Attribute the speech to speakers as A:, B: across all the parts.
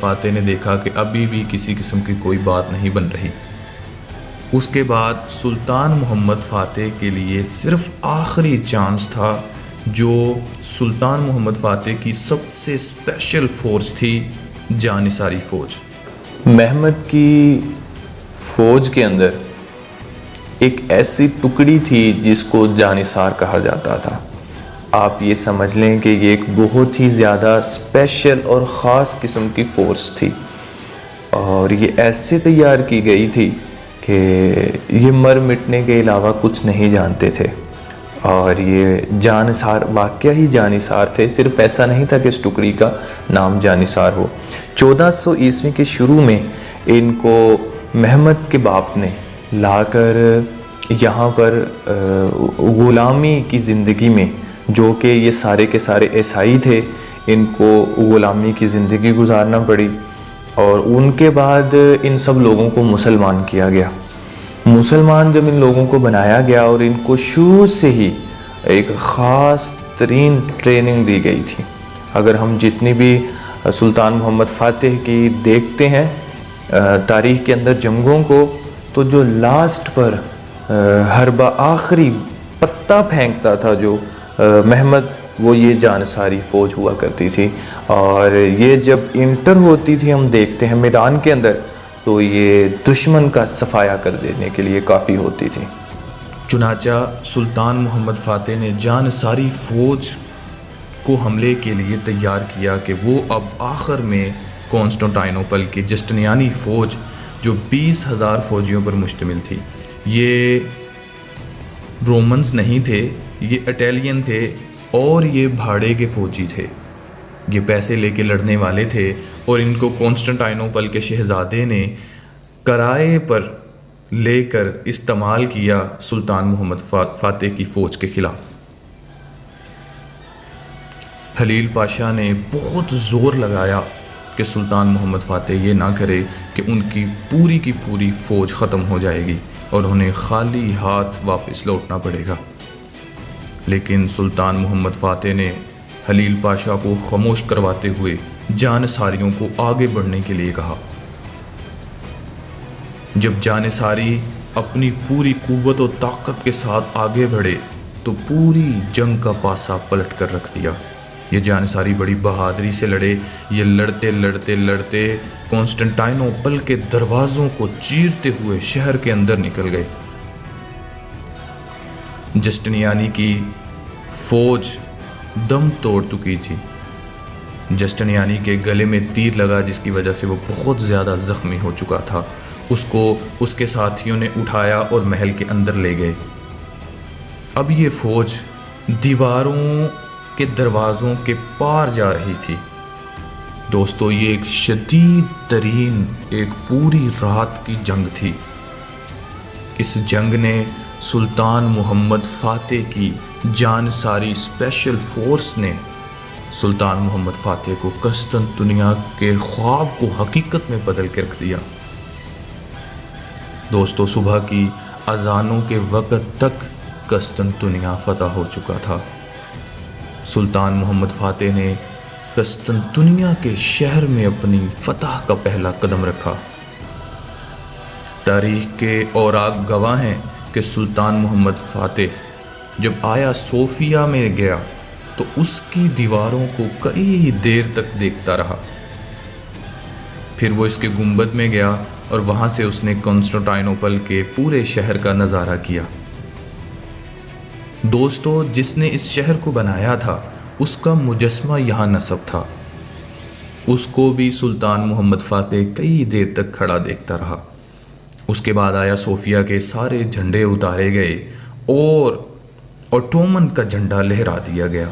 A: فاتح نے دیکھا کہ ابھی بھی کسی قسم کی کوئی بات نہیں بن رہی۔ اس کے بعد سلطان محمد فاتح کے لیے صرف آخری چانس تھا، جو سلطان محمد فاتح کی سب سے اسپیشل فورس تھی، جانثاری فوج۔
B: محمد کی فوج کے اندر ایک ایسی ٹکڑی تھی جس کو جانثار کہا جاتا تھا۔ آپ یہ سمجھ لیں کہ یہ ایک بہت ہی زیادہ اسپیشل اور خاص قسم کی فورس تھی، اور یہ ایسے تیار کی گئی تھی کہ یہ مر مٹنے کے علاوہ کچھ نہیں جانتے تھے، اور یہ جانثار واقعہ ہی جانثار تھے۔ صرف ایسا نہیں تھا کہ اس ٹکڑی کا نام جانثار ہو۔ 1400 عیسوی کے شروع میں ان کو محمد کے باپ نے لا کر یہاں پر غلامی کی زندگی میں، جو کہ یہ سارے کے سارے عیسائی تھے، ان کو غلامی کی زندگی گزارنا پڑی، اور ان کے بعد ان سب لوگوں کو مسلمان کیا گیا۔ مسلمان جب ان لوگوں کو بنایا گیا، اور ان کو شروع سے ہی ایک خاص ترین ٹریننگ دی گئی تھی۔ اگر ہم جتنی بھی سلطان محمد فاتح کی دیکھتے ہیں تاریخ کے اندر جنگوں کو، تو جو لاسٹ پر ہر آخری پتہ پھینکتا تھا جو محمد، وہ یہ جانثاری فوج ہوا کرتی تھی، اور یہ جب انٹر ہوتی تھی ہم دیکھتے ہیں میدان کے اندر، تو یہ دشمن کا صفایا کر دینے کے لیے کافی ہوتی تھی۔
A: چنانچہ سلطان محمد فاتح نے جانثاری فوج کو حملے کے لیے تیار کیا کہ وہ اب آخر میں کانسٹنٹائنوپل کی جسٹنیانی فوج، جو 20,000 فوجیوں پر مشتمل تھی، یہ رومنز نہیں تھے، یہ اٹیلین تھے، اور یہ بھاڑے کے فوجی تھے، یہ پیسے لے کے لڑنے والے تھے، اور ان کو کانسٹنٹائنوپل کے شہزادے نے کرائے پر لے کر استعمال کیا سلطان محمد فاتح کی فوج کے خلاف۔ خلیل پاشا نے بہت زور لگایا کہ سلطان محمد فاتح یہ نہ کرے کہ ان کی پوری فوج ختم ہو جائے گی اور انہیں خالی ہاتھ واپس لوٹنا پڑے گا، لیکن سلطان محمد فاتح نے خلیل پاشا کو خاموش کرواتے ہوئے جانثاریوں کو آگے بڑھنے کے لیے کہا۔ جب جانثاری اپنی پوری قوت و طاقت کے ساتھ آگے بڑھے تو پوری جنگ کا پاسا پلٹ کر رکھ دیا۔ یہ جانثاری بڑی بہادری سے لڑے، یہ لڑتے کانسٹنٹائنوپل کے دروازوں کو چیرتے ہوئے شہر کے اندر نکل گئے۔ جسٹنیانی کی فوج دم توڑ چکی تھی۔ جسٹنیانی کے گلے میں تیر لگا، جس کی وجہ سے وہ بہت زیادہ زخمی ہو چکا تھا۔ اس کو اس کے ساتھیوں نے اٹھایا اور محل کے اندر لے گئے۔ اب یہ فوج دیواروں کے دروازوں کے پار جا رہی تھی۔ دوستو، یہ ایک شدید ترین ایک پوری رات کی جنگ تھی۔ اس جنگ نے سلطان محمد فاتح کی جانثاری اسپیشل فورس نے سلطان محمد فاتح کو قسطنطنیہ کے خواب کو حقیقت میں بدل کے رکھ دیا۔ دوستو، صبح کی اذانوں کے وقت تک قسطنطنیہ فتح ہو چکا تھا۔ سلطان محمد فاتح نے قسطنطنیہ کے شہر میں اپنی فتح کا پہلا قدم رکھا۔ تاریخ کے اوراق گواہ ہیں کہ سلطان محمد فاتح جب آیا صوفیہ میں گیا تو اس کی دیواروں کو کئی دیر تک دیکھتا رہا۔ پھر وہ اس کے گنبد میں گیا اور وہاں سے اس نے کانسٹنٹائنوپل کے پورے شہر کا نظارہ کیا۔ دوستو، جس نے اس شہر کو بنایا تھا اس کا مجسمہ یہاں نصب تھا۔ اس کو بھی سلطان محمد فاتح کئی دیر تک کھڑا دیکھتا رہا۔ اس کے بعد آیا صوفیہ کے سارے جھنڈے اتارے گئے اور اوٹومن کا جھنڈا لہرا دیا گیا۔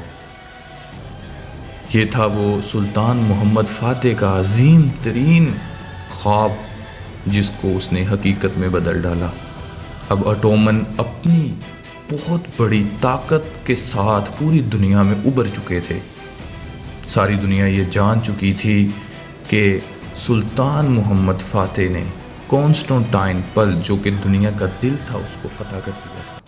A: یہ تھا وہ سلطان محمد فاتح کا عظیم ترین خواب، جس کو اس نے حقیقت میں بدل ڈالا۔ اب اوٹومن اپنی بہت بڑی طاقت کے ساتھ پوری دنیا میں ابھر چکے تھے۔ ساری دنیا یہ جان چکی تھی کہ سلطان محمد فاتح نے کانسٹنٹائنوپل، جو کہ دنیا کا دل تھا، اس کو فتح کر دیا تھا۔